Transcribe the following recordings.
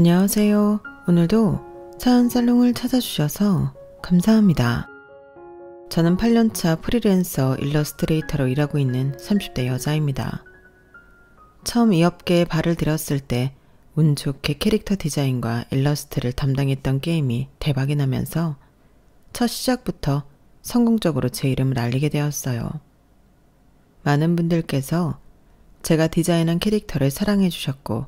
안녕하세요. 오늘도 차은살롱을 찾아주셔서 감사합니다. 저는 8년차 프리랜서 일러스트레이터로 일하고 있는 30대 여자입니다. 처음 이 업계에 발을 들였을 때 운 좋게 캐릭터 디자인과 일러스트를 담당했던 게임이 대박이 나면서 첫 시작부터 성공적으로 제 이름을 알리게 되었어요. 많은 분들께서 제가 디자인한 캐릭터를 사랑해 주셨고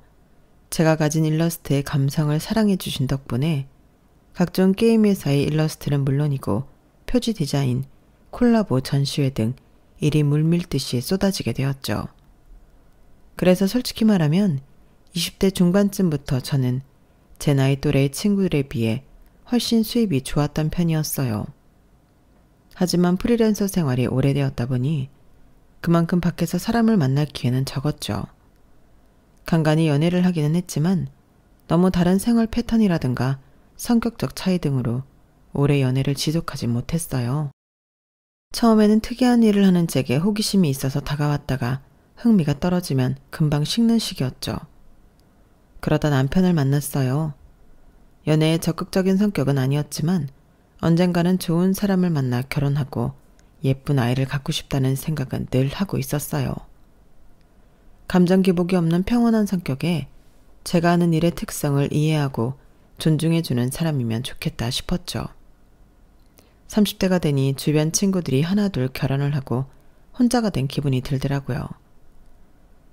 제가 가진 일러스트의 감성을 사랑해 주신 덕분에 각종 게임 회사의 일러스트는 물론이고 표지 디자인, 콜라보 전시회 등 일이 물밀듯이 쏟아지게 되었죠. 그래서 솔직히 말하면 20대 중반쯤부터 저는 제 나이 또래의 친구들에 비해 훨씬 수입이 좋았던 편이었어요. 하지만 프리랜서 생활이 오래되었다 보니 그만큼 밖에서 사람을 만날 기회는 적었죠. 간간히 연애를 하기는 했지만 너무 다른 생활 패턴이라든가 성격적 차이 등으로 오래 연애를 지속하지 못했어요. 처음에는 특이한 일을 하는 제게 호기심이 있어서 다가왔다가 흥미가 떨어지면 금방 식는 시기였죠. 그러다 남편을 만났어요. 연애에 적극적인 성격은 아니었지만 언젠가는 좋은 사람을 만나 결혼하고 예쁜 아이를 갖고 싶다는 생각은 늘 하고 있었어요. 감정 기복이 없는 평온한 성격에 제가 하는 일의 특성을 이해하고 존중해주는 사람이면 좋겠다 싶었죠. 30대가 되니 주변 친구들이 하나둘 결혼을 하고 혼자가 된 기분이 들더라고요.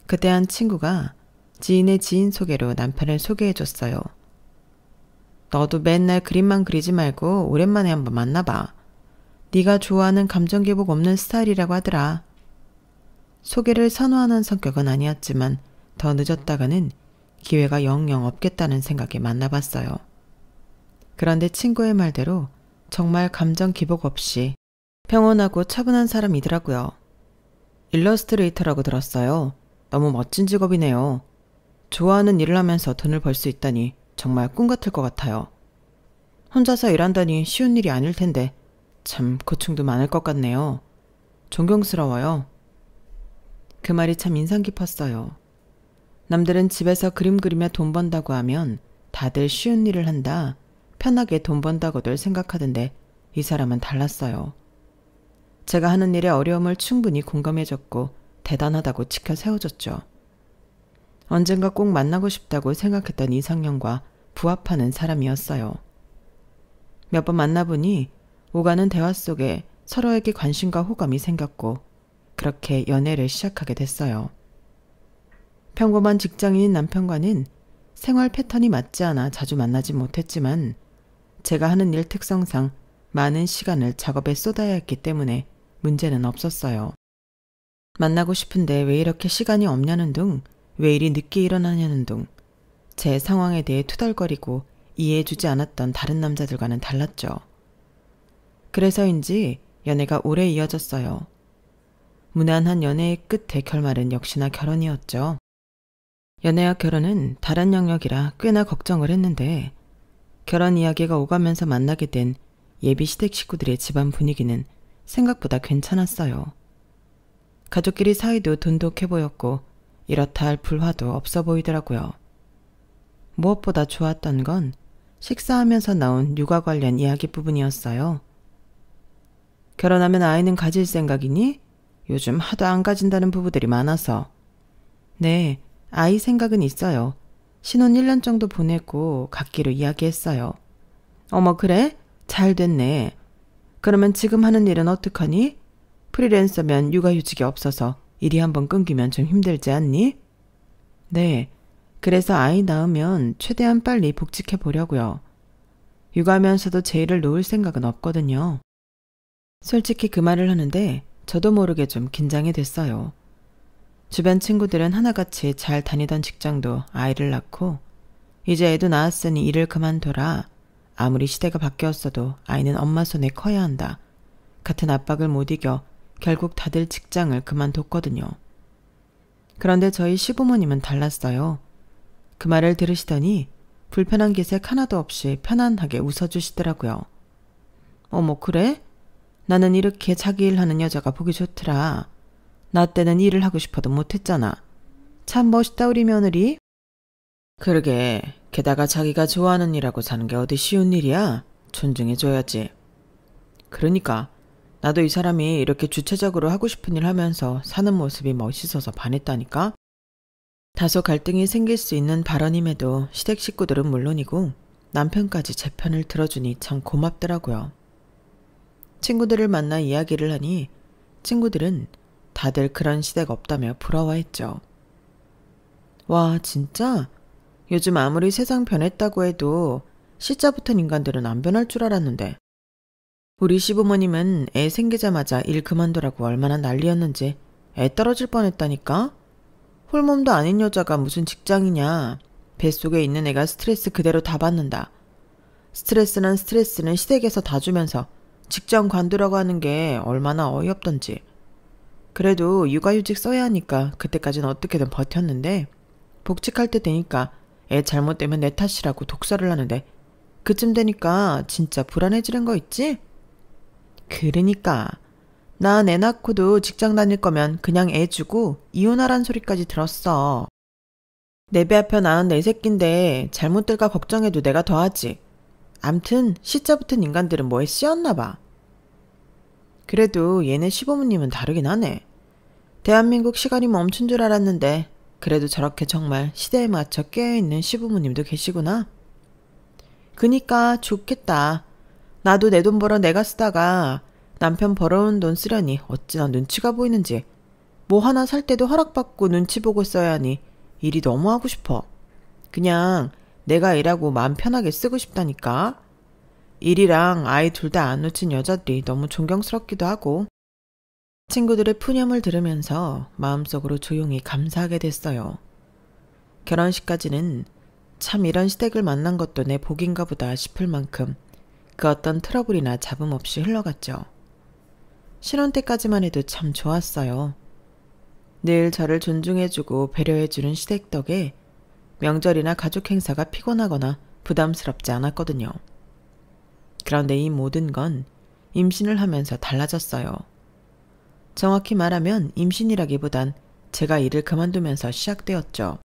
그때 한 친구가 지인의 지인 소개로 남편을 소개해줬어요. 너도 맨날 그림만 그리지 말고 오랜만에 한번 만나봐. 네가 좋아하는 감정 기복 없는 스타일이라고 하더라. 소개를 선호하는 성격은 아니었지만 더 늦었다가는 기회가 영영 없겠다는 생각에 만나봤어요. 그런데 친구의 말대로 정말 감정 기복 없이 평온하고 차분한 사람이더라고요. 일러스트레이터라고 들었어요. 너무 멋진 직업이네요. 좋아하는 일을 하면서 돈을 벌 수 있다니 정말 꿈 같을 것 같아요. 혼자서 일한다니 쉬운 일이 아닐 텐데 참 고충도 많을 것 같네요. 존경스러워요. 그 말이 참 인상 깊었어요. 남들은 집에서 그림 그리며 돈 번다고 하면 다들 쉬운 일을 한다, 편하게 돈 번다고들 생각하던데 이 사람은 달랐어요. 제가 하는 일의 어려움을 충분히 공감해줬고 대단하다고 치켜 세워줬죠. 언젠가 꼭 만나고 싶다고 생각했던 이상형과 부합하는 사람이었어요. 몇 번 만나보니 오가는 대화 속에 서로에게 관심과 호감이 생겼고 그렇게 연애를 시작하게 됐어요. 평범한 직장인인 남편과는 생활 패턴이 맞지 않아 자주 만나지 못했지만 제가 하는 일 특성상 많은 시간을 작업에 쏟아야 했기 때문에 문제는 없었어요. 만나고 싶은데 왜 이렇게 시간이 없냐는 둥, 왜 이리 늦게 일어나냐는 둥, 제 상황에 대해 투덜거리고 이해해주지 않았던 다른 남자들과는 달랐죠. 그래서인지 연애가 오래 이어졌어요. 무난한 연애의 끝의 결말은 역시나 결혼이었죠. 연애와 결혼은 다른 영역이라 꽤나 걱정을 했는데 결혼 이야기가 오가면서 만나게 된 예비 시댁 식구들의 집안 분위기는 생각보다 괜찮았어요. 가족끼리 사이도 돈독해 보였고 이렇다 할 불화도 없어 보이더라고요. 무엇보다 좋았던 건 식사하면서 나온 육아 관련 이야기 부분이었어요. 결혼하면 아이는 가질 생각이니? 요즘 하도 안 가진다는 부부들이 많아서. 네, 아이 생각은 있어요. 신혼 1년 정도 보내고 갖기로 이야기했어요. 어머 그래? 잘 됐네. 그러면 지금 하는 일은 어떡하니? 프리랜서면 육아휴직이 없어서 일이 한번 끊기면 좀 힘들지 않니? 네, 그래서 아이 낳으면 최대한 빨리 복직해 보려고요. 육아하면서도 제 일을 놓을 생각은 없거든요. 솔직히 그 말을 하는데 저도 모르게 좀 긴장이 됐어요. 주변 친구들은 하나같이 잘 다니던 직장도 아이를 낳고 이제 애도 낳았으니 일을 그만둬라. 아무리 시대가 바뀌었어도 아이는 엄마 손에 커야 한다. 같은 압박을 못 이겨 결국 다들 직장을 그만뒀거든요. 그런데 저희 시부모님은 달랐어요. 그 말을 들으시더니 불편한 기색 하나도 없이 편안하게 웃어주시더라고요. 어머 그래? 나는 이렇게 자기 일하는 여자가 보기 좋더라. 나 때는 일을 하고 싶어도 못했잖아. 참 멋있다 우리 며느리. 그러게, 게다가 자기가 좋아하는 일하고 사는 게 어디 쉬운 일이야? 존중해줘야지. 그러니까 나도 이 사람이 이렇게 주체적으로 하고 싶은 일 하면서 사는 모습이 멋있어서 반했다니까? 다소 갈등이 생길 수 있는 발언임에도 시댁 식구들은 물론이고 남편까지 제 편을 들어주니 참 고맙더라고요. 친구들을 만나 이야기를 하니 친구들은 다들 그런 시댁 없다며 부러워했죠. 와, 진짜? 요즘 아무리 세상 변했다고 해도 시자 붙은 인간들은 안 변할 줄 알았는데. 우리 시부모님은 애 생기자마자 일 그만두라고 얼마나 난리였는지 애 떨어질 뻔했다니까? 홀몸도 아닌 여자가 무슨 직장이냐. 뱃속에 있는 애가 스트레스 그대로 다 받는다. 스트레스는 시댁에서 다 주면서 직장 관두라고 하는 게 얼마나 어이없던지. 그래도 육아휴직 써야 하니까 그때까지는 어떻게든 버텼는데 복직할 때 되니까 애 잘못되면 내 탓이라고 독설을 하는데 그쯤 되니까 진짜 불안해지는 거 있지? 그러니까 나 애 낳고도 직장 다닐 거면 그냥 애 주고 이혼하란 소리까지 들었어. 내 배 아파 낳은 내 새끼인데 잘못될까 걱정해도 내가 더하지. 암튼 시자 붙은 인간들은 뭐에 씌었나 봐. 그래도 얘네 시부모님은 다르긴 하네. 대한민국 시간이 멈춘 줄 알았는데 그래도 저렇게 정말 시대에 맞춰 깨어있는 시부모님도 계시구나. 그니까 좋겠다. 나도 내 돈 벌어 내가 쓰다가 남편 벌어온 돈 쓰려니 어찌나 눈치가 보이는지. 뭐 하나 살 때도 허락받고 눈치 보고 써야 하니 일이 너무 하고 싶어. 그냥 내가 일하고 마음 편하게 쓰고 싶다니까. 일이랑 아이 둘 다 안 놓친 여자들이 너무 존경스럽기도 하고. 친구들의 푸념을 들으면서 마음속으로 조용히 감사하게 됐어요. 결혼식까지는 참 이런 시댁을 만난 것도 내 복인가 보다 싶을 만큼 그 어떤 트러블이나 잡음 없이 흘러갔죠. 신혼 때까지만 해도 참 좋았어요. 늘 저를 존중해주고 배려해주는 시댁 덕에 명절이나 가족 행사가 피곤하거나 부담스럽지 않았거든요. 그런데 이 모든 건 임신을 하면서 달라졌어요. 정확히 말하면 임신이라기보단 제가 일을 그만두면서 시작되었죠.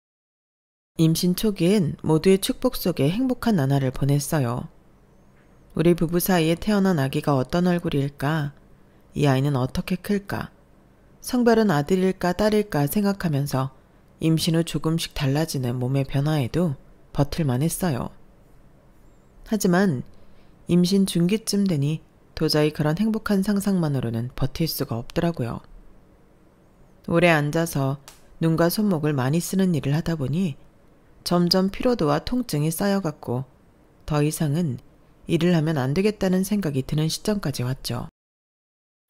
임신 초기엔 모두의 축복 속에 행복한 나날을 보냈어요. 우리 부부 사이에 태어난 아기가 어떤 얼굴일까? 이 아이는 어떻게 클까? 성별은 아들일까 딸일까 생각하면서 임신 후 조금씩 달라지는 몸의 변화에도 버틸만 했어요. 하지만 임신 중기쯤 되니 도저히 그런 행복한 상상만으로는 버틸 수가 없더라고요. 오래 앉아서 눈과 손목을 많이 쓰는 일을 하다 보니 점점 피로도와 통증이 쌓여갔고 더 이상은 일을 하면 안 되겠다는 생각이 드는 시점까지 왔죠.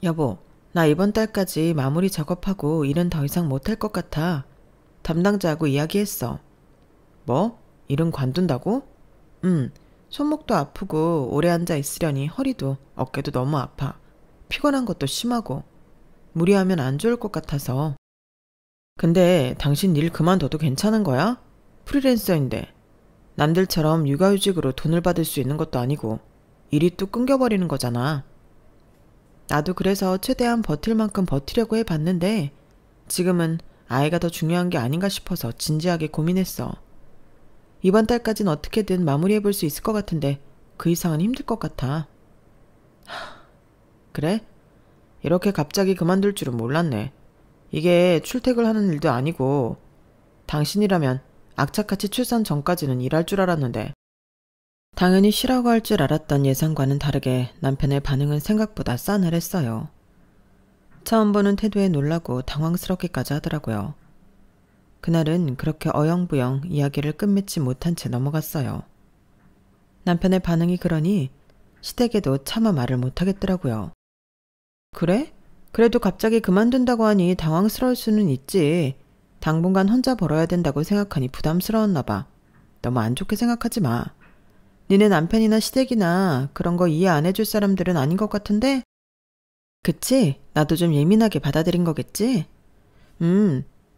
여보, 나 이번 달까지 마무리 작업하고 일은 더 이상 못할 것 같아. 담당자하고 이야기했어. 뭐? 일은 관둔다고? 손목도 아프고 오래 앉아 있으려니 허리도 어깨도 너무 아파. 피곤한 것도 심하고 무리하면 안 좋을 것 같아서. 근데 당신 일 그만둬도 괜찮은 거야? 프리랜서인데 남들처럼 육아휴직으로 돈을 받을 수 있는 것도 아니고 일이 또 끊겨버리는 거잖아. 나도 그래서 최대한 버틸 만큼 버티려고 해봤는데 지금은 아이가 더 중요한 게 아닌가 싶어서 진지하게 고민했어. 이번 달까진 어떻게든 마무리해볼 수 있을 것 같은데 그 이상은 힘들 것 같아. 그래? 이렇게 갑자기 그만둘 줄은 몰랐네. 이게 출퇴근하는 일도 아니고 당신이라면 악착같이 출산 전까지는 일할 줄 알았는데. 당연히 쉬라고 할 줄 알았던 예상과는 다르게 남편의 반응은 생각보다 싸늘했어요. 처음 보는 태도에 놀라고 당황스럽기까지 하더라고요. 그날은 그렇게 어영부영 이야기를 끝맺지 못한 채 넘어갔어요. 남편의 반응이 그러니 시댁에도 차마 말을 못하겠더라고요. 그래? 그래도 갑자기 그만둔다고 하니 당황스러울 수는 있지. 당분간 혼자 벌어야 된다고 생각하니 부담스러웠나 봐. 너무 안 좋게 생각하지 마. 니네 남편이나 시댁이나 그런 거 이해 안 해줄 사람들은 아닌 것 같은데? 그치? 나도 좀 예민하게 받아들인 거겠지?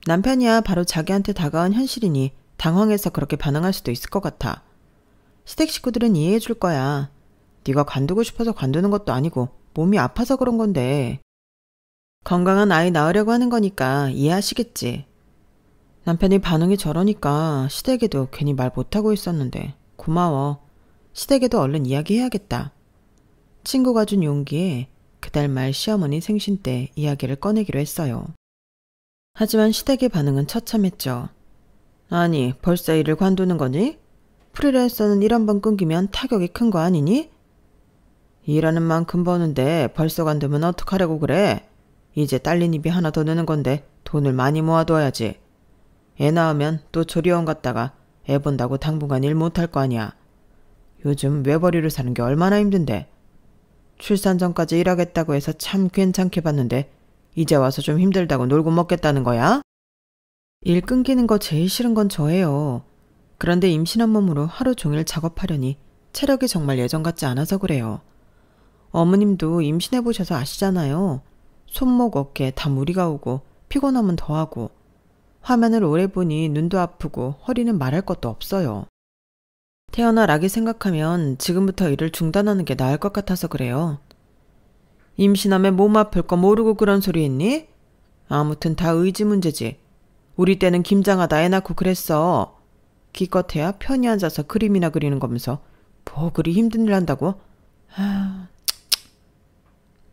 남편이야 바로 자기한테 다가온 현실이니 당황해서 그렇게 반응할 수도 있을 것 같아. 시댁 식구들은 이해해 줄 거야. 네가 관두고 싶어서 관두는 것도 아니고 몸이 아파서 그런 건데. 건강한 아이 낳으려고 하는 거니까 이해하시겠지. 남편이 반응이 저러니까 시댁에도 괜히 말 못하고 있었는데 고마워. 시댁에도 얼른 이야기해야겠다. 친구가 준 용기에 그달 말 시어머니 생신 때 이야기를 꺼내기로 했어요. 하지만 시댁의 반응은 처참했죠. 아니, 벌써 일을 관두는 거니? 프리랜서는 일 한 번 끊기면 타격이 큰 거 아니니? 일하는 만큼 버는데 벌써 관두면 어떡하려고 그래? 이제 딸린 입이 하나 더 느는 건데 돈을 많이 모아둬야지. 애 낳으면 또 조리원 갔다가 애 본다고 당분간 일 못할 거 아니야. 요즘 외벌이로 사는 게 얼마나 힘든데. 출산 전까지 일하겠다고 해서 참 괜찮게 봤는데 이제 와서 좀 힘들다고 놀고 먹겠다는 거야? 일 끊기는 거 제일 싫은 건 저예요. 그런데 임신한 몸으로 하루 종일 작업하려니 체력이 정말 예전 같지 않아서 그래요. 어머님도 임신해보셔서 아시잖아요. 손목 어깨 다 무리가 오고 피곤하면 더하고 화면을 오래 보니 눈도 아프고 허리는 말할 것도 없어요. 태어날 아기 생각하면 지금부터 일을 중단하는 게 나을 것 같아서 그래요. 임신하면 몸 아플 거 모르고 그런 소리 했니? 아무튼 다 의지 문제지. 우리 때는 김장하다 애 낳고 그랬어. 기껏해야 편히 앉아서 그림이나 그리는 거면서 뭐 그리 힘든 일 한다고?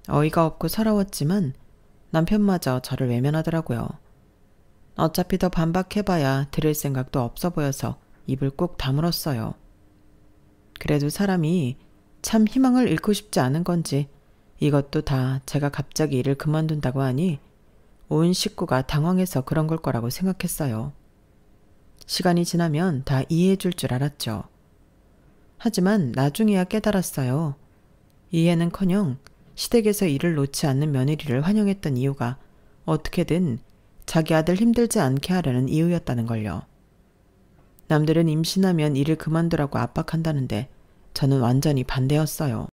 어이가 없고 서러웠지만 남편마저 저를 외면하더라고요. 어차피 더 반박해봐야 들을 생각도 없어 보여서 입을 꾹 다물었어요. 그래도 사람이 참 희망을 잃고 싶지 않은 건지 이것도 다 제가 갑자기 일을 그만둔다고 하니 온 식구가 당황해서 그런 걸 거라고 생각했어요. 시간이 지나면 다 이해해 줄 줄 알았죠. 하지만 나중에야 깨달았어요. 이해는커녕 시댁에서 일을 놓지 않는 며느리를 환영했던 이유가 어떻게든 자기 아들 힘들지 않게 하려는 이유였다는 걸요. 남들은 임신하면 일을 그만두라고 압박한다는데 저는 완전히 반대였어요.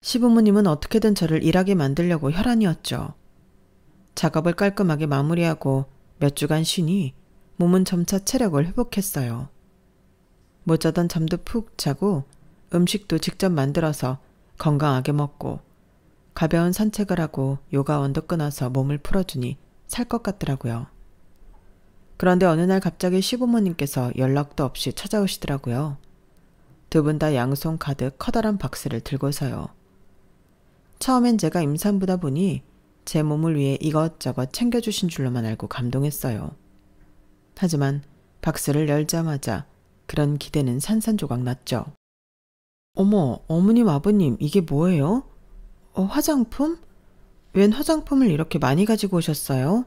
시부모님은 어떻게든 저를 일하게 만들려고 혈안이었죠. 작업을 깔끔하게 마무리하고 몇 주간 쉬니 몸은 점차 체력을 회복했어요. 못 자던 잠도 푹 자고 음식도 직접 만들어서 건강하게 먹고 가벼운 산책을 하고 요가원도 끊어서 몸을 풀어주니 살 것 같더라고요. 그런데 어느 날 갑자기 시부모님께서 연락도 없이 찾아오시더라고요. 두 분 다 양손 가득 커다란 박스를 들고서요. 처음엔 제가 임산부다 보니 제 몸을 위해 이것저것 챙겨주신 줄로만 알고 감동했어요. 하지만 박스를 열자마자 그런 기대는 산산조각 났죠. 어머, 어머님 아버님 이게 뭐예요? 화장품? 웬 화장품을 이렇게 많이 가지고 오셨어요?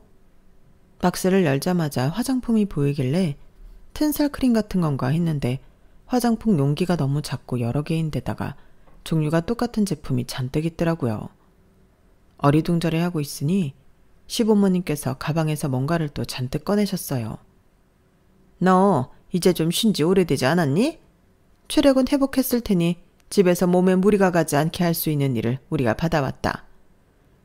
박스를 열자마자 화장품이 보이길래 튼살 크림 같은 건가 했는데 화장품 용기가 너무 작고 여러 개인데다가 종류가 똑같은 제품이 잔뜩 있더라고요. 어리둥절해하고 있으니 시부모님께서 가방에서 뭔가를 또 잔뜩 꺼내셨어요. 너 이제 좀 쉰 지 오래되지 않았니? 체력은 회복했을 테니 집에서 몸에 무리가 가지 않게 할 수 있는 일을 우리가 받아왔다.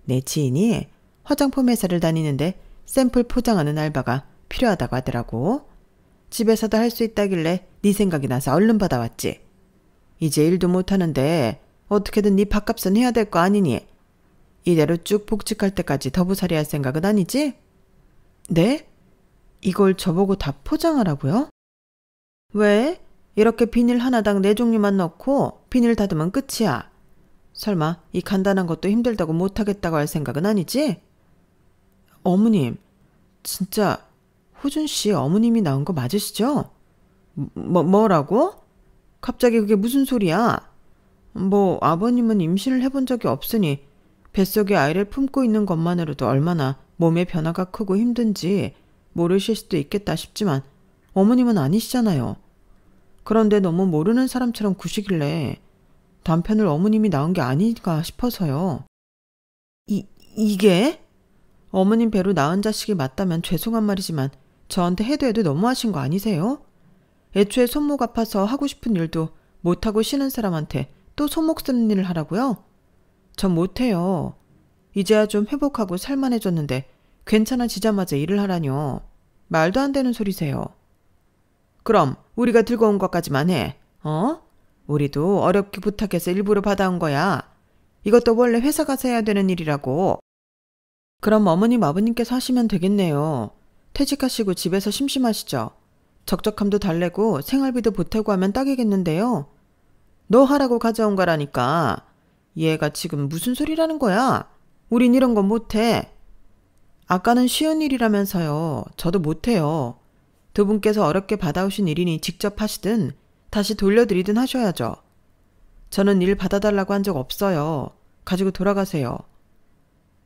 내 지인이 화장품 회사를 다니는데 샘플 포장하는 알바가 필요하다고 하더라고. 집에서도 할 수 있다길래 네 생각이 나서 얼른 받아왔지. 이제 일도 못하는데 어떻게든 네 밥값은 해야 될 거 아니니? 이대로 쭉 복직할 때까지 더부살이 할 생각은 아니지? 네? 이걸 저보고 다 포장하라고요? 왜? 이렇게 비닐 하나당 4종류만 넣고 비닐 닫으면 끝이야. 설마 이 간단한 것도 힘들다고 못하겠다고 할 생각은 아니지? 어머님, 진짜 호준 씨 어머님이 낳은 거 맞으시죠? 뭐라고? 갑자기 그게 무슨 소리야? 뭐 아버님은 임신을 해본 적이 없으니 뱃속에 아이를 품고 있는 것만으로도 얼마나 몸의 변화가 크고 힘든지 모르실 수도 있겠다 싶지만 어머님은 아니시잖아요. 그런데 너무 모르는 사람처럼 구시길래 남편을 어머님이 낳은 게 아닌가 싶어서요. 이게? 어머님 배로 낳은 자식이 맞다면 죄송한 말이지만 저한테 해도 너무하신 거 아니세요? 애초에 손목 아파서 하고 싶은 일도 못하고 쉬는 사람한테 또 손목 쓰는 일을 하라고요? 전 못해요. 이제야 좀 회복하고 살만해졌는데 괜찮아지자마자 일을 하라뇨. 말도 안 되는 소리세요. 그럼 우리가 들고 온 것까지만 해. 우리도 어렵게 부탁해서 일부러 받아온 거야. 이것도 원래 회사 가서 해야 되는 일이라고. 그럼 어머님 아버님께서 하시면 되겠네요. 퇴직하시고 집에서 심심하시죠? 적적함도 달래고 생활비도 보태고 하면 딱이겠는데요. 너 하라고 가져온 거라니까. 얘가 지금 무슨 소리라는 거야? 우린 이런 건 못해. 아까는 쉬운 일이라면서요. 저도 못해요. 두 분께서 어렵게 받아오신 일이니 직접 하시든 다시 돌려드리든 하셔야죠. 저는 일 받아달라고 한 적 없어요. 가지고 돌아가세요.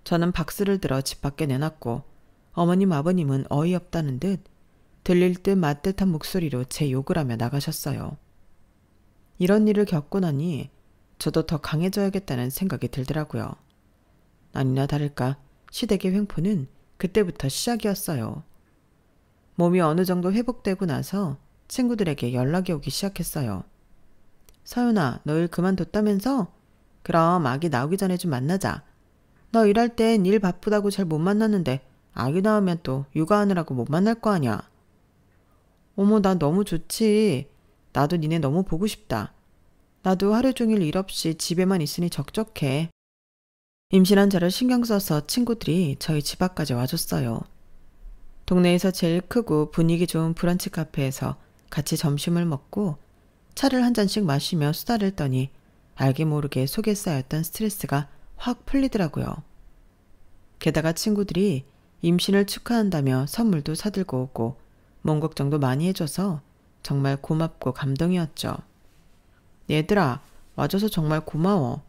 저는 박스를 들어 집 밖에 내놨고 어머님 아버님은 어이없다는 듯 들릴 듯 맞듯한 목소리로 제 욕을 하며 나가셨어요. 이런 일을 겪고 나니 저도 더 강해져야겠다는 생각이 들더라고요. 아니나 다를까 시댁의 횡포는 그때부터 시작이었어요. 몸이 어느 정도 회복되고 나서 친구들에게 연락이 오기 시작했어요. 서윤아, 너 일 그만뒀다면서? 그럼 아기 나오기 전에 좀 만나자. 너 일할 땐 일 바쁘다고 잘 못 만났는데 아기 나오면 또 육아하느라고 못 만날 거 아냐. 어머, 나 너무 좋지. 나도 니네 너무 보고 싶다. 나도 하루 종일 일 없이 집에만 있으니 적적해. 임신한 저를 신경 써서 친구들이 저희 집 앞까지 와줬어요. 동네에서 제일 크고 분위기 좋은 브런치 카페에서 같이 점심을 먹고 차를 한 잔씩 마시며 수다를 떠니 알게 모르게 속에 쌓였던 스트레스가 확 풀리더라고요. 게다가 친구들이 임신을 축하한다며 선물도 사들고 오고 몸 걱정도 많이 해줘서 정말 고맙고 감동이었죠. 얘들아, 와줘서 정말 고마워.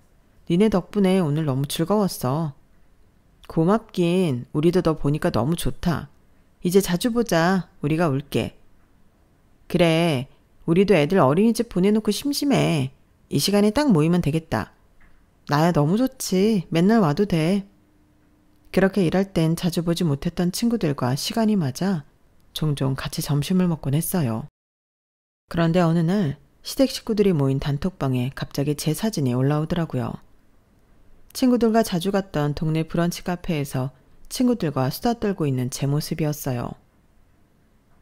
니네 덕분에 오늘 너무 즐거웠어. 고맙긴. 우리도 너 보니까 너무 좋다. 이제 자주 보자. 우리가 올게. 그래. 우리도 애들 어린이집 보내놓고 심심해. 이 시간에 딱 모이면 되겠다. 나야 너무 좋지. 맨날 와도 돼. 그렇게 일할 땐 자주 보지 못했던 친구들과 시간이 맞아 종종 같이 점심을 먹곤 했어요. 그런데 어느 날 시댁 식구들이 모인 단톡방에 갑자기 제 사진이 올라오더라고요. 친구들과 자주 갔던 동네 브런치 카페에서 친구들과 수다 떨고 있는 제 모습이었어요.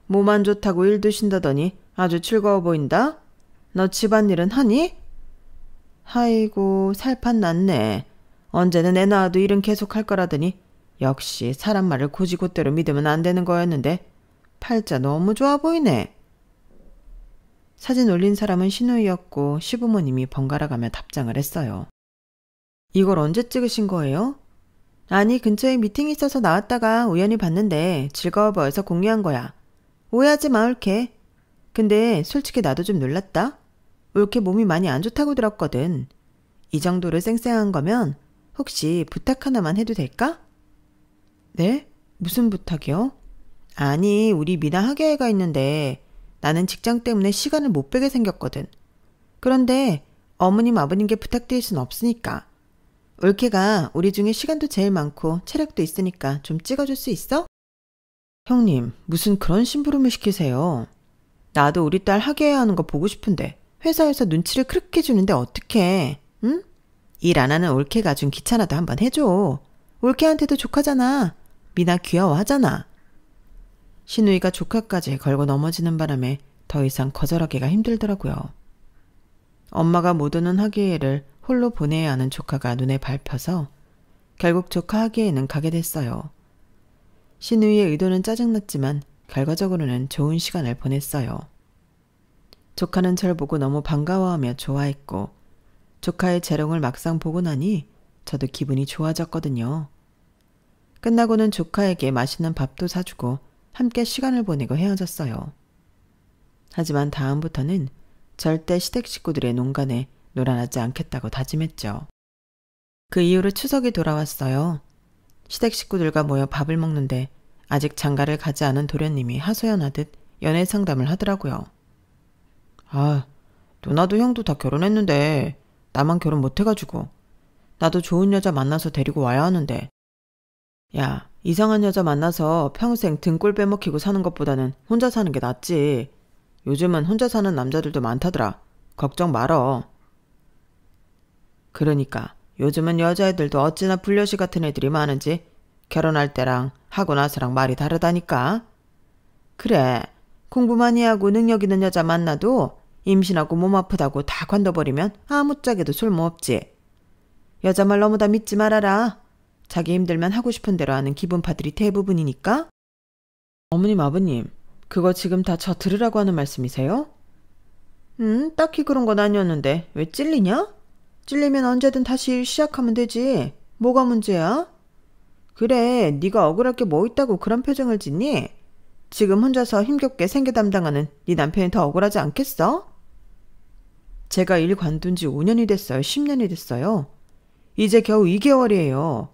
몸 안 좋다고 일도 쉰다더니 아주 즐거워 보인다? 너 집안일은 하니? 아이고, 살판 났네. 언제는 애 낳아도 일은 계속 할 거라더니 역시 사람 말을 곧이곧대로 믿으면 안 되는 거였는데 팔자 너무 좋아 보이네. 사진 올린 사람은 신우이였고 시부모님이 번갈아가며 답장을 했어요. 이걸 언제 찍으신 거예요? 아니, 근처에 미팅이 있어서 나왔다가 우연히 봤는데 즐거워 보여서 공유한 거야. 오해하지 마, 올케. 근데 솔직히 나도 좀 놀랐다. 올케 몸이 많이 안 좋다고 들었거든. 이 정도로 쌩쌩한 거면 혹시 부탁 하나만 해도 될까? 네? 무슨 부탁이요? 아니, 우리 미나 학예회가 있는데 나는 직장 때문에 시간을 못 빼게 생겼거든. 그런데 어머님 아버님께 부탁드릴 순 없으니까. 올케가 우리 중에 시간도 제일 많고 체력도 있으니까 좀 찍어줄 수 있어? 형님, 무슨 그런 심부름을 시키세요. 나도 우리 딸 학예회 하는 거 보고 싶은데 회사에서 눈치를 그렇게 주는데 어떡해. 응? 일 안 하는 올케가 좀 귀찮아도 한번 해줘. 올케한테도 조카잖아. 미나 귀여워하잖아. 신우이가 조카까지 걸고 넘어지는 바람에 더 이상 거절하기가 힘들더라고요. 엄마가 못 오는 학예회를 홀로 보내야 하는 조카가 눈에 밟혀서 결국 조카 학예회는 가게 됐어요. 신우이의 의도는 짜증났지만 결과적으로는 좋은 시간을 보냈어요. 조카는 절 보고 너무 반가워하며 좋아했고 조카의 재롱을 막상 보고 나니 저도 기분이 좋아졌거든요. 끝나고는 조카에게 맛있는 밥도 사주고 함께 시간을 보내고 헤어졌어요. 하지만 다음부터는 절대 시댁 식구들의 농간에 놀아나지 않겠다고 다짐했죠. 그 이후로 추석이 돌아왔어요. 시댁 식구들과 모여 밥을 먹는데 아직 장가를 가지 않은 도련님이 하소연하듯 연애 상담을 하더라고요. 아, 누나도 형도 다 결혼했는데 나만 결혼 못해가지고 나도 좋은 여자 만나서 데리고 와야 하는데. 야, 이상한 여자 만나서 평생 등골 빼먹히고 사는 것보다는 혼자 사는 게 낫지. 요즘은 혼자 사는 남자들도 많다더라. 걱정 말어. 그러니까 요즘은 여자애들도 어찌나 불려시 같은 애들이 많은지 결혼할 때랑 하고 나서랑 말이 다르다니까. 그래, 공부 많이 하고 능력 있는 여자 만나도 임신하고 몸 아프다고 다 관둬버리면 아무짝에도 쓸모없지. 여자 말 너무 다 믿지 말아라. 자기 힘들면 하고 싶은 대로 하는 기분파들이 대부분이니까. 어머님, 아버님, 그거 지금 다 저 들으라고 하는 말씀이세요? 딱히 그런 건 아니었는데 왜 찔리냐? 찔리면 언제든 다시 일 시작하면 되지. 뭐가 문제야? 그래, 네가 억울할 게 뭐 있다고 그런 표정을 짓니? 지금 혼자서 힘겹게 생계 담당하는 네 남편이 더 억울하지 않겠어? 제가 일 관둔 지 5년이 됐어요. 10년이 됐어요. 이제 겨우 2개월이에요.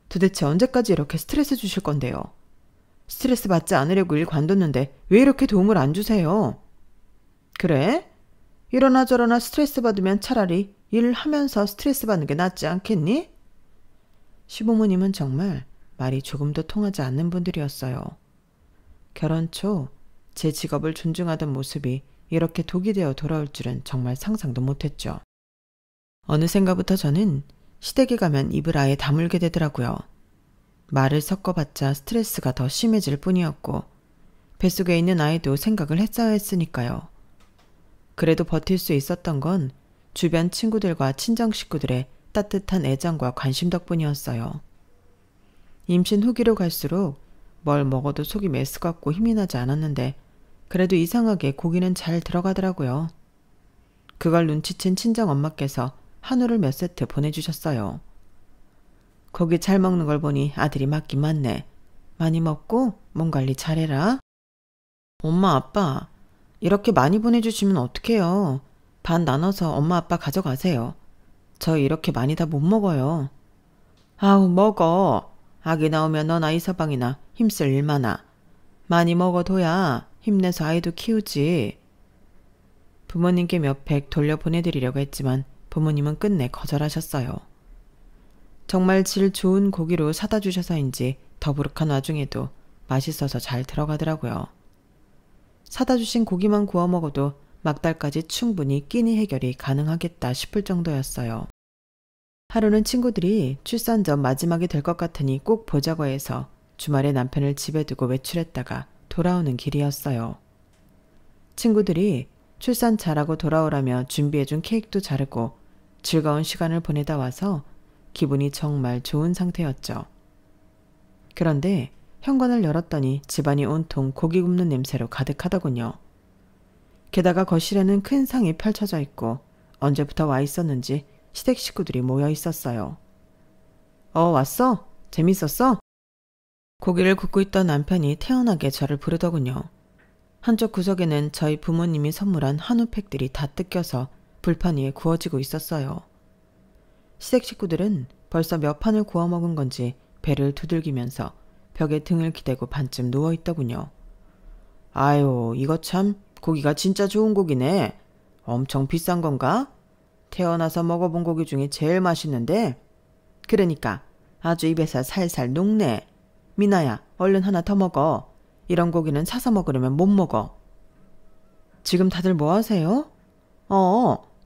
도대체 언제까지 이렇게 스트레스 주실 건데요? 스트레스 받지 않으려고 일 관뒀는데 왜 이렇게 도움을 안 주세요? 그래? 이러나 저러나 스트레스 받으면 차라리 일하면서 스트레스 받는 게 낫지 않겠니? 시부모님은 정말 말이 조금도 통하지 않는 분들이었어요. 결혼 초 제 직업을 존중하던 모습이 이렇게 독이 되어 돌아올 줄은 정말 상상도 못했죠. 어느샌가부터 저는 시댁에 가면 입을 아예 다물게 되더라고요. 말을 섞어봤자 스트레스가 더 심해질 뿐이었고 뱃속에 있는 아이도 생각을 했어야 했으니까요. 그래도 버틸 수 있었던 건 주변 친구들과 친정 식구들의 따뜻한 애정과 관심 덕분이었어요. 임신 후기로 갈수록 뭘 먹어도 속이 메스껍고 힘이 나지 않았는데 그래도 이상하게 고기는 잘 들어가더라고요. 그걸 눈치챈 친정 엄마께서 한우를 몇 세트 보내주셨어요. 고기 잘 먹는 걸 보니 아들이 맞긴 맞네. 많이 먹고 몸 관리 잘해라. 엄마, 아빠, 이렇게 많이 보내주시면 어떡해요. 반 나눠서 엄마, 아빠 가져가세요. 저 이렇게 많이 다 못 먹어요. 아우, 먹어. 아기 나오면 너나 이 서방이나 힘쓸 일 많아. 많이 먹어둬야 힘내서 아이도 키우지. 부모님께 몇 팩 돌려보내드리려고 했지만 부모님은 끝내 거절하셨어요. 정말 질 좋은 고기로 사다 주셔서인지 더부룩한 와중에도 맛있어서 잘 들어가더라고요. 사다 주신 고기만 구워 먹어도 막달까지 충분히 끼니 해결이 가능하겠다 싶을 정도였어요. 하루는 친구들이 출산 전 마지막이 될 것 같으니 꼭 보자고 해서 주말에 남편을 집에 두고 외출했다가 돌아오는 길이었어요. 친구들이 출산 잘하고 돌아오라며 준비해준 케이크도 자르고 즐거운 시간을 보내다 와서 기분이 정말 좋은 상태였죠. 그런데 현관을 열었더니 집안이 온통 고기 굽는 냄새로 가득하더군요. 게다가 거실에는 큰 상이 펼쳐져 있고 언제부터 와 있었는지 시댁 식구들이 모여 있었어요. 왔어? 재밌었어? 고기를 굽고 있던 남편이 태연하게 저를 부르더군요. 한쪽 구석에는 저희 부모님이 선물한 한우팩들이 다 뜯겨서 불판 위에 구워지고 있었어요. 시댁 식구들은 벌써 몇 판을 구워 먹은 건지 배를 두들기면서 벽에 등을 기대고 반쯤 누워있더군요. 아유, 이거 참 고기가 진짜 좋은 고기네. 엄청 비싼 건가? 태어나서 먹어본 고기 중에 제일 맛있는데? 그러니까 아주 입에서 살살 녹네. 미나야, 얼른 하나 더 먹어. 이런 고기는 사서 먹으려면 못 먹어. 지금 다들 뭐 하세요?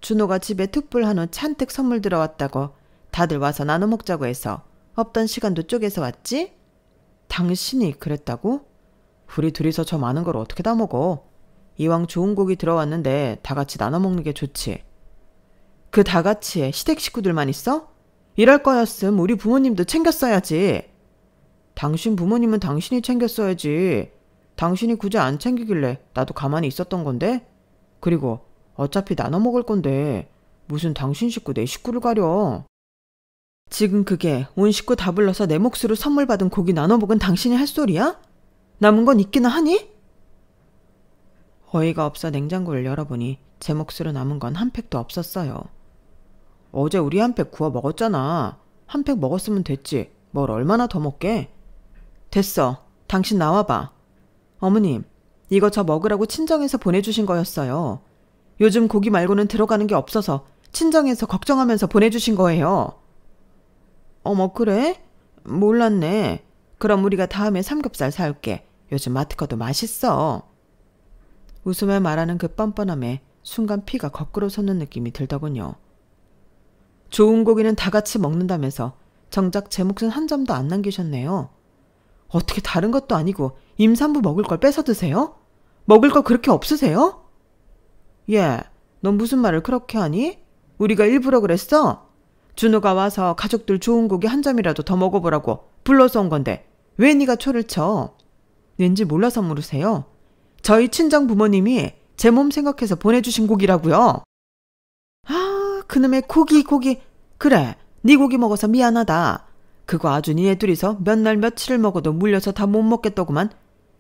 준호가 집에 툭불 한우 잔뜩 선물 들어왔다고 다들 와서 나눠 먹자고 해서 없던 시간도 쪼개서 왔지? 당신이 그랬다고? 우리 둘이서 저 많은 걸 어떻게 다 먹어? 이왕 좋은 고기 들어왔는데 다 같이 나눠 먹는 게 좋지. 그 다 같이에 시댁 식구들만 있어? 이럴 거였음 우리 부모님도 챙겼어야지. 당신 부모님은 당신이 챙겼어야지. 당신이 굳이 안 챙기길래 나도 가만히 있었던 건데? 그리고 어차피 나눠 먹을 건데 무슨 당신 식구 내 식구를 가려. 지금 그게 온 식구 다 불러서 내 몫으로 선물 받은 고기 나눠 먹은 당신이 할 소리야? 남은 건 있기나 하니? 어이가 없어 냉장고를 열어보니 제 몫으로 남은 건 한 팩도 없었어요. 어제 우리 한 팩 구워 먹었잖아. 한 팩 먹었으면 됐지. 뭘 얼마나 더 먹게? 됐어. 당신 나와봐. 어머님, 이거 저 먹으라고 친정에서 보내주신 거였어요. 요즘 고기 말고는 들어가는 게 없어서 친정에서 걱정하면서 보내주신 거예요. 어머, 그래? 몰랐네. 그럼 우리가 다음에 삼겹살 사올게. 요즘 마트 거도 맛있어. 웃으며 말하는 그 뻔뻔함에 순간 피가 거꾸로 솟는 느낌이 들더군요. 좋은 고기는 다 같이 먹는다면서 정작 제 몫은 한 점도 안 남기셨네요. 어떻게 다른 것도 아니고 임산부 먹을 걸 뺏어 드세요? 먹을 거 그렇게 없으세요? 예, 넌 무슨 말을 그렇게 하니? 우리가 일부러 그랬어? 준호가 와서 가족들 좋은 고기 한 점이라도 더 먹어보라고 불러서 온 건데 왜 네가 초를 쳐? 왠지 몰라서 물으세요? 저희 친정 부모님이 제 몸 생각해서 보내주신 고기라고요. 아, 그놈의 고기. 그래, 네 고기 먹어서 미안하다. 그거 아주 니네 둘이서 몇 날 며칠을 먹어도 물려서 다 못 먹겠더구만.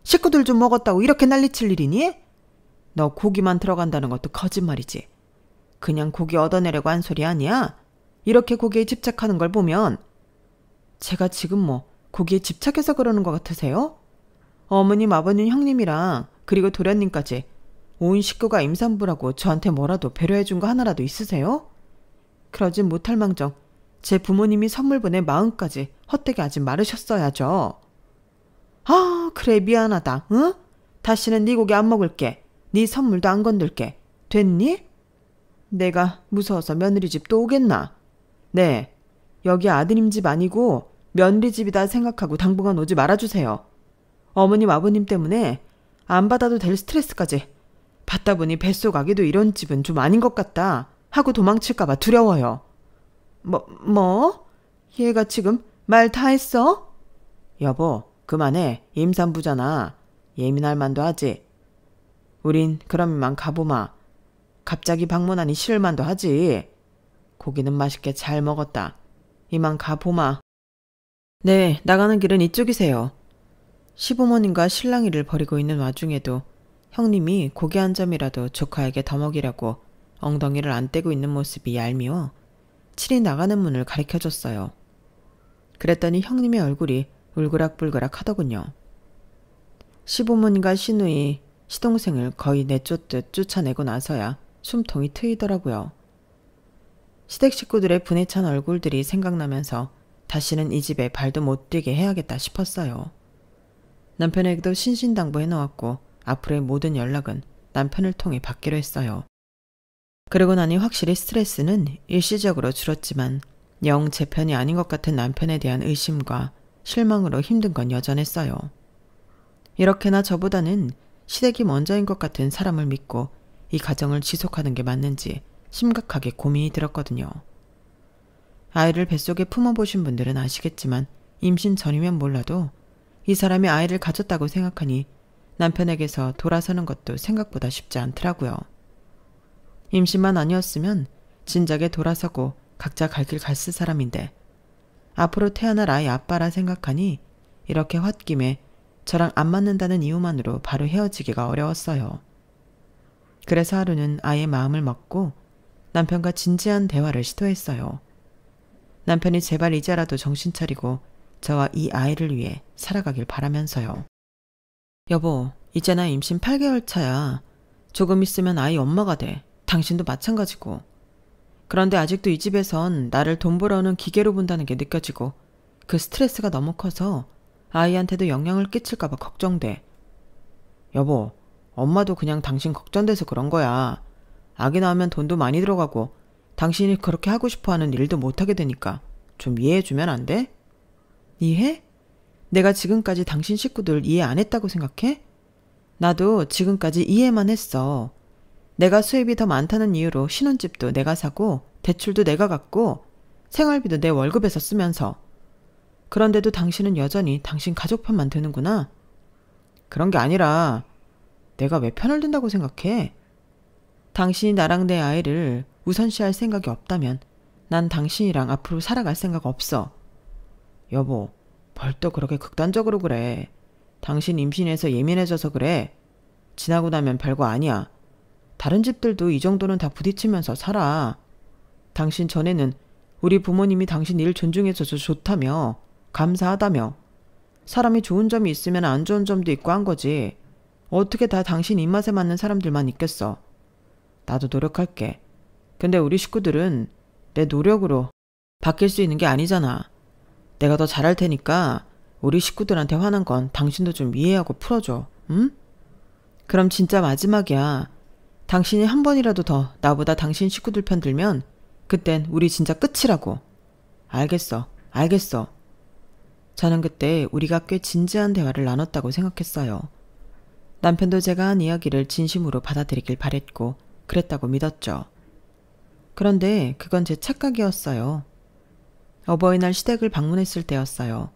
식구들 좀 먹었다고 이렇게 난리칠 일이니? 너 고기만 들어간다는 것도 거짓말이지. 그냥 고기 얻어내려고 한 소리 아니야? 이렇게 고기에 집착하는 걸 보면. 제가 지금 뭐 고기에 집착해서 그러는 것 같으세요? 어머님, 아버님, 형님이랑 그리고 도련님까지 온 식구가 임산부라고 저한테 뭐라도 배려해준 거 하나라도 있으세요? 그러진 못할 망정 제 부모님이 선물 보낼 마음까지 헛되게 하지 말으셨어야죠. 아, 그래, 미안하다. 응? 다시는 네 고기 안 먹을게. 네 선물도 안 건들게. 됐니? 내가 무서워서 며느리 집 또 오겠나? 네, 여기 아드님 집 아니고 며느리 집이다 생각하고 당분간 오지 말아주세요. 어머님, 아버님 때문에 안 받아도 될 스트레스까지 받다 보니 뱃속 아기도 이런 집은 좀 아닌 것 같다 하고 도망칠까봐 두려워요. 뭐? 얘가 지금 말 다 했어? 여보, 그만해. 임산부잖아. 예민할 만도 하지. 우린 그럼 이만 가보마. 갑자기 방문하니 싫을 만도 하지. 고기는 맛있게 잘 먹었다. 이만 가보마. 네, 나가는 길은 이쪽이세요. 시부모님과 실랑이를 벌이고 있는 와중에도 형님이 고기 한 점이라도 조카에게 더 먹이려고 엉덩이를 안 떼고 있는 모습이 얄미워 칠이 나가는 문을 가리켜줬어요. 그랬더니 형님의 얼굴이 울그락불그락 하더군요. 시부모님과 시누이, 시동생을 거의 내쫓듯 쫓아내고 나서야 숨통이 트이더라고요. 시댁 식구들의 분에 찬 얼굴들이 생각나면서 다시는 이 집에 발도 못 뛰게 해야겠다 싶었어요. 남편에게도 신신당부해 놓았고 앞으로의 모든 연락은 남편을 통해 받기로 했어요. 그러고 나니 확실히 스트레스는 일시적으로 줄었지만 영 제 편이 아닌 것 같은 남편에 대한 의심과 실망으로 힘든 건 여전했어요. 이렇게나 저보다는 시댁이 먼저인 것 같은 사람을 믿고 이 가정을 지속하는 게 맞는지 심각하게 고민이 들었거든요. 아이를 뱃속에 품어보신 분들은 아시겠지만 임신 전이면 몰라도 이 사람이 아이를 가졌다고 생각하니 남편에게서 돌아서는 것도 생각보다 쉽지 않더라고요. 임신만 아니었으면 진작에 돌아서고 각자 갈 길 갔을 사람인데 앞으로 태어날 아이 아빠라 생각하니 이렇게 홧김에 저랑 안 맞는다는 이유만으로 바로 헤어지기가 어려웠어요. 그래서 하루는 아이의 마음을 먹고 남편과 진지한 대화를 시도했어요. 남편이 제발 이제라도 정신 차리고 저와 이 아이를 위해 살아가길 바라면서요. 여보, 이제 나 임신 8개월 차야. 조금 있으면 아이 엄마가 돼. 당신도 마찬가지고. 그런데 아직도 이 집에선 나를 돈 벌어오는 기계로 본다는 게 느껴지고 그 스트레스가 너무 커서 아이한테도 영향을 끼칠까봐 걱정돼. 여보, 엄마도 그냥 당신 걱정돼서 그런 거야. 아기 낳으면 돈도 많이 들어가고 당신이 그렇게 하고 싶어하는 일도 못하게 되니까 좀 이해해주면 안 돼? 이해? 내가 지금까지 당신 식구들 이해 안 했다고 생각해? 나도 지금까지 이해만 했어. 내가 수입이 더 많다는 이유로 신혼집도 내가 사고 대출도 내가 갚고 생활비도 내 월급에서 쓰면서. 그런데도 당신은 여전히 당신 가족 편만 드는구나. 그런 게 아니라 내가 왜 편을 든다고 생각해? 당신이 나랑 내 아이를 우선시할 생각이 없다면 난 당신이랑 앞으로 살아갈 생각 없어. 여보, 벌써 그렇게 극단적으로 그래. 당신 임신해서 예민해져서 그래. 지나고 나면 별거 아니야. 다른 집들도 이 정도는 다 부딪히면서 살아. 당신 전에는 우리 부모님이 당신 일 존중해줘서 좋다며, 감사하다며. 사람이 좋은 점이 있으면 안 좋은 점도 있고 한 거지. 어떻게 다 당신 입맛에 맞는 사람들만 있겠어. 나도 노력할게. 근데 우리 식구들은 내 노력으로 바뀔 수 있는 게 아니잖아. 내가 더 잘할 테니까 우리 식구들한테 화난 건 당신도 좀 이해하고 풀어줘. 응? 그럼 진짜 마지막이야. 당신이 한 번이라도 더 나보다 당신 식구들 편 들면 그땐 우리 진짜 끝이라고. 알겠어. 저는 그때 우리가 꽤 진지한 대화를 나눴다고 생각했어요. 남편도 제가 한 이야기를 진심으로 받아들이길 바랬고 그랬다고 믿었죠. 그런데 그건 제 착각이었어요. 어버이날 시댁을 방문했을 때였어요.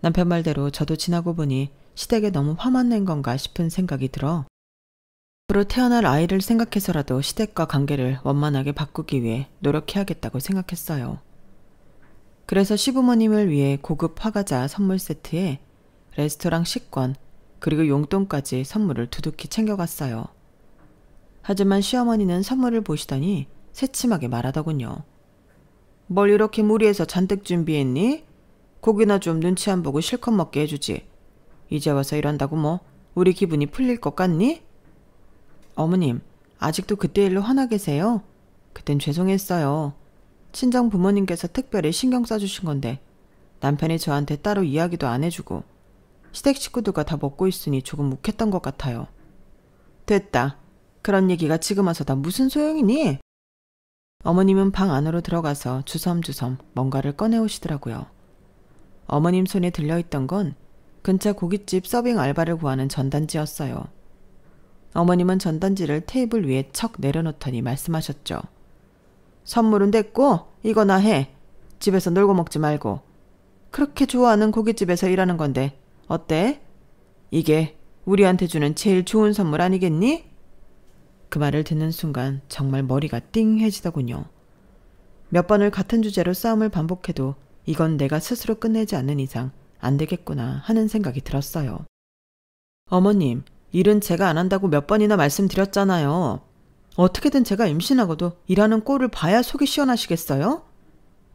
남편 말대로 저도 지나고 보니 시댁에 너무 화만 낸 건가 싶은 생각이 들어 앞으로 태어날 아이를 생각해서라도 시댁과 관계를 원만하게 바꾸기 위해 노력해야겠다고 생각했어요. 그래서 시부모님을 위해 고급 화과자 선물 세트에 레스토랑 식권 그리고 용돈까지 선물을 두둑히 챙겨갔어요. 하지만 시어머니는 선물을 보시더니 새침하게 말하더군요. 뭘 이렇게 무리해서 잔뜩 준비했니? 고기나 좀 눈치 안 보고 실컷 먹게 해주지. 이제 와서 이런다고 뭐 우리 기분이 풀릴 것 같니? 어머님, 아직도 그때 일로 화나 계세요? 그땐 죄송했어요. 친정 부모님께서 특별히 신경 써주신 건데 남편이 저한테 따로 이야기도 안 해주고 시댁 식구들과 다 먹고 있으니 조금 묵했던 것 같아요. 됐다. 그런 얘기가 지금 와서 다 무슨 소용이니? 어머님은 방 안으로 들어가서 주섬주섬 뭔가를 꺼내오시더라고요. 어머님 손에 들려있던 건 근처 고깃집 서빙 알바를 구하는 전단지였어요. 어머님은 전단지를 테이블 위에 척 내려놓더니 말씀하셨죠. 선물은 됐고 이거나 해. 집에서 놀고 먹지 말고. 그렇게 좋아하는 고깃집에서 일하는 건데 어때? 이게 우리한테 주는 제일 좋은 선물 아니겠니? 그 말을 듣는 순간 정말 머리가 띵해지더군요. 몇 번을 같은 주제로 싸움을 반복해도 이건 내가 스스로 끝내지 않는 이상 안 되겠구나 하는 생각이 들었어요. 어머님, 일은 제가 안 한다고 몇 번이나 말씀드렸잖아요. 어떻게든 제가 임신하고도 일하는 꼴을 봐야 속이 시원하시겠어요?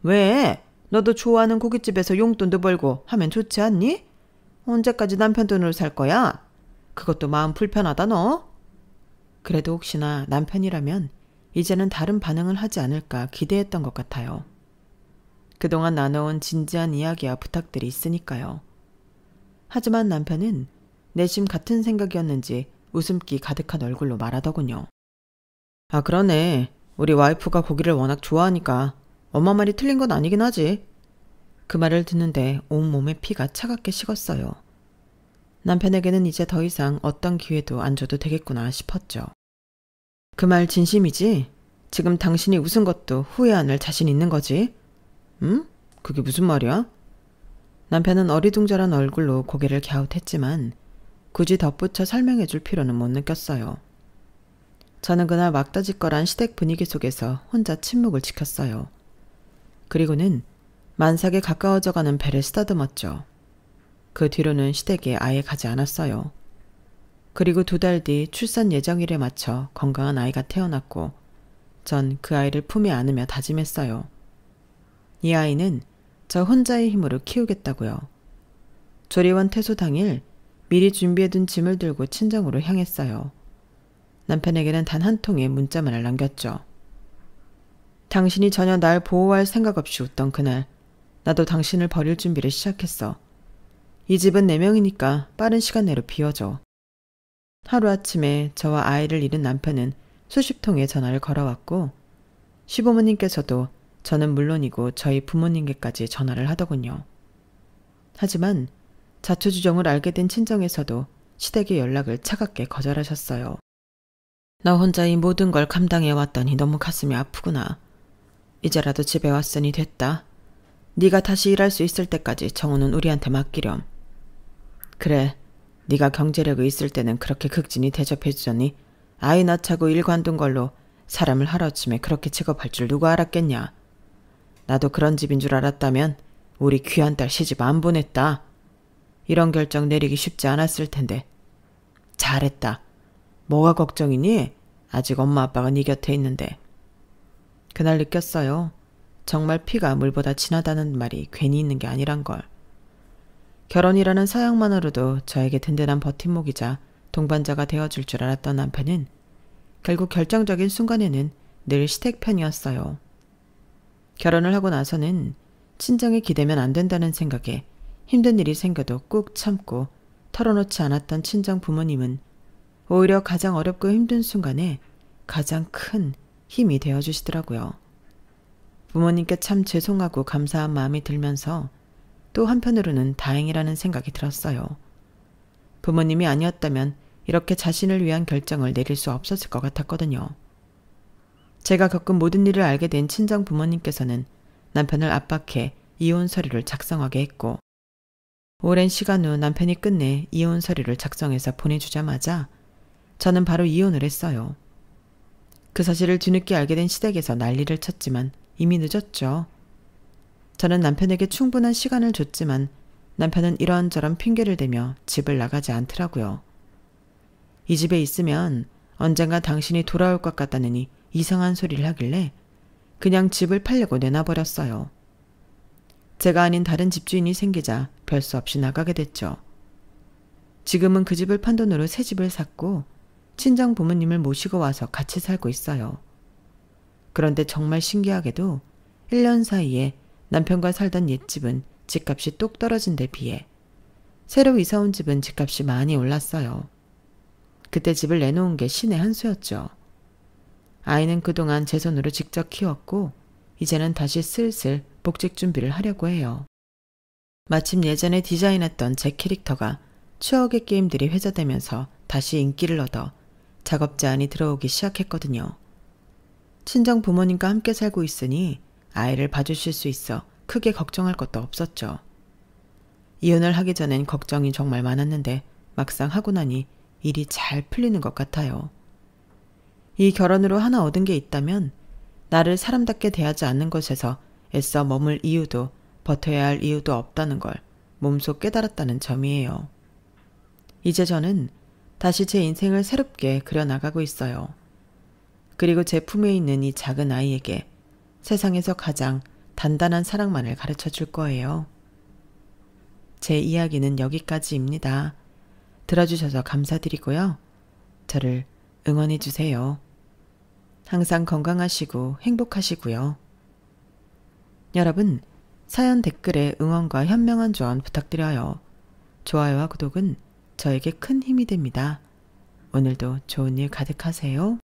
왜? 너도 좋아하는 고깃집에서 용돈도 벌고 하면 좋지 않니? 언제까지 남편 돈으로 살 거야? 그것도 마음 불편하다 너? 그래도 혹시나 남편이라면 이제는 다른 반응을 하지 않을까 기대했던 것 같아요. 그동안 나눠온 진지한 이야기와 부탁들이 있으니까요. 하지만 남편은 내심 같은 생각이었는지 웃음기 가득한 얼굴로 말하더군요. 아, 그러네. 우리 와이프가 고기를 워낙 좋아하니까 엄마 말이 틀린 건 아니긴 하지. 그 말을 듣는데 온몸에 피가 차갑게 식었어요. 남편에게는 이제 더 이상 어떤 기회도 안 줘도 되겠구나 싶었죠. 그 말 진심이지? 지금 당신이 웃은 것도 후회 안 할 자신 있는 거지? 응? 그게 무슨 말이야? 남편은 어리둥절한 얼굴로 고개를 갸웃했지만 굳이 덧붙여 설명해 줄 필요는 못 느꼈어요. 저는 그날 막다지껄한 시댁 분위기 속에서 혼자 침묵을 지켰어요. 그리고는 만삭에 가까워져가는 배를 쓰다듬었죠. 그 뒤로는 시댁에 아예 가지 않았어요. 그리고 2달 뒤 출산 예정일에 맞춰 건강한 아이가 태어났고 전 그 아이를 품에 안으며 다짐했어요. 이 아이는 저 혼자의 힘으로 키우겠다고요. 조리원 퇴소 당일 미리 준비해둔 짐을 들고 친정으로 향했어요. 남편에게는 단 한 통의 문자만을 남겼죠. 당신이 전혀 날 보호할 생각 없이 웃던 그날 나도 당신을 버릴 준비를 시작했어. 이 집은 4명이니까 빠른 시간 내로 비워줘. 하루아침에 저와 아이를 잃은 남편은 수십 통의 전화를 걸어왔고 시부모님께서도 저는 물론이고 저희 부모님께까지 전화를 하더군요. 하지만 자초지종을 알게 된 친정에서도 시댁의 연락을 차갑게 거절하셨어요. 나 혼자 이 모든 걸 감당해왔더니 너무 가슴이 아프구나. 이제라도 집에 왔으니 됐다. 네가 다시 일할 수 있을 때까지 정우는 우리한테 맡기렴. 그래, 네가 경제력이 있을 때는 그렇게 극진히 대접해주더니 아이 낳자고 일 관둔 걸로 사람을 하루아침에 그렇게 취급할 줄 누가 알았겠냐. 나도 그런 집인 줄 알았다면 우리 귀한 딸 시집 안 보냈다. 이런 결정 내리기 쉽지 않았을 텐데. 잘했다. 뭐가 걱정이니? 아직 엄마 아빠가 네 곁에 있는데. 그날 느꼈어요. 정말 피가 물보다 진하다는 말이 괜히 있는 게 아니란 걸. 결혼이라는 사양만으로도 저에게 든든한 버팀목이자 동반자가 되어줄 줄 알았던 남편은 결국 결정적인 순간에는 늘 시댁 편이었어요. 결혼을 하고 나서는 친정에 기대면 안 된다는 생각에 힘든 일이 생겨도 꾹 참고 털어놓지 않았던 친정 부모님은 오히려 가장 어렵고 힘든 순간에 가장 큰 힘이 되어주시더라고요. 부모님께 참 죄송하고 감사한 마음이 들면서 또 한편으로는 다행이라는 생각이 들었어요. 부모님이 아니었다면 이렇게 자신을 위한 결정을 내릴 수 없었을 것 같았거든요. 제가 겪은 모든 일을 알게 된 친정 부모님께서는 남편을 압박해 이혼 서류를 작성하게 했고 오랜 시간 후 남편이 끝내 이혼 서류를 작성해서 보내주자마자 저는 바로 이혼을 했어요. 그 사실을 뒤늦게 알게 된 시댁에서 난리를 쳤지만 이미 늦었죠. 저는 남편에게 충분한 시간을 줬지만 남편은 이런저런 핑계를 대며 집을 나가지 않더라고요. 이 집에 있으면 언젠가 당신이 돌아올 것 같다느니 이상한 소리를 하길래 그냥 집을 팔려고 내놔버렸어요. 제가 아닌 다른 집주인이 생기자 별 수 없이 나가게 됐죠. 지금은 그 집을 판 돈으로 새 집을 샀고 친정 부모님을 모시고 와서 같이 살고 있어요. 그런데 정말 신기하게도 1년 사이에 남편과 살던 옛집은 집값이 뚝 떨어진 데 비해 새로 이사 온 집은 집값이 많이 올랐어요. 그때 집을 내놓은 게 신의 한 수였죠. 아이는 그동안 제 손으로 직접 키웠고 이제는 다시 슬슬 복직 준비를 하려고 해요. 마침 예전에 디자인했던 제 캐릭터가 추억의 게임들이 회자되면서 다시 인기를 얻어 작업 제안이 들어오기 시작했거든요. 친정 부모님과 함께 살고 있으니 아이를 봐주실 수 있어 크게 걱정할 것도 없었죠. 이혼을 하기 전엔 걱정이 정말 많았는데 막상 하고 나니 일이 잘 풀리는 것 같아요. 이 결혼으로 하나 얻은 게 있다면 나를 사람답게 대하지 않는 것에서 애써 머물 이유도 버텨야 할 이유도 없다는 걸 몸소 깨달았다는 점이에요. 이제 저는 다시 제 인생을 새롭게 그려나가고 있어요. 그리고 제 품에 있는 이 작은 아이에게 세상에서 가장 단단한 사랑만을 가르쳐 줄 거예요. 제 이야기는 여기까지입니다. 들어주셔서 감사드리고요. 저를 응원해 주세요. 항상 건강하시고 행복하시고요. 여러분, 사연 댓글에 응원과 현명한 조언 부탁드려요. 좋아요와 구독은 저에게 큰 힘이 됩니다. 오늘도 좋은 일 가득하세요.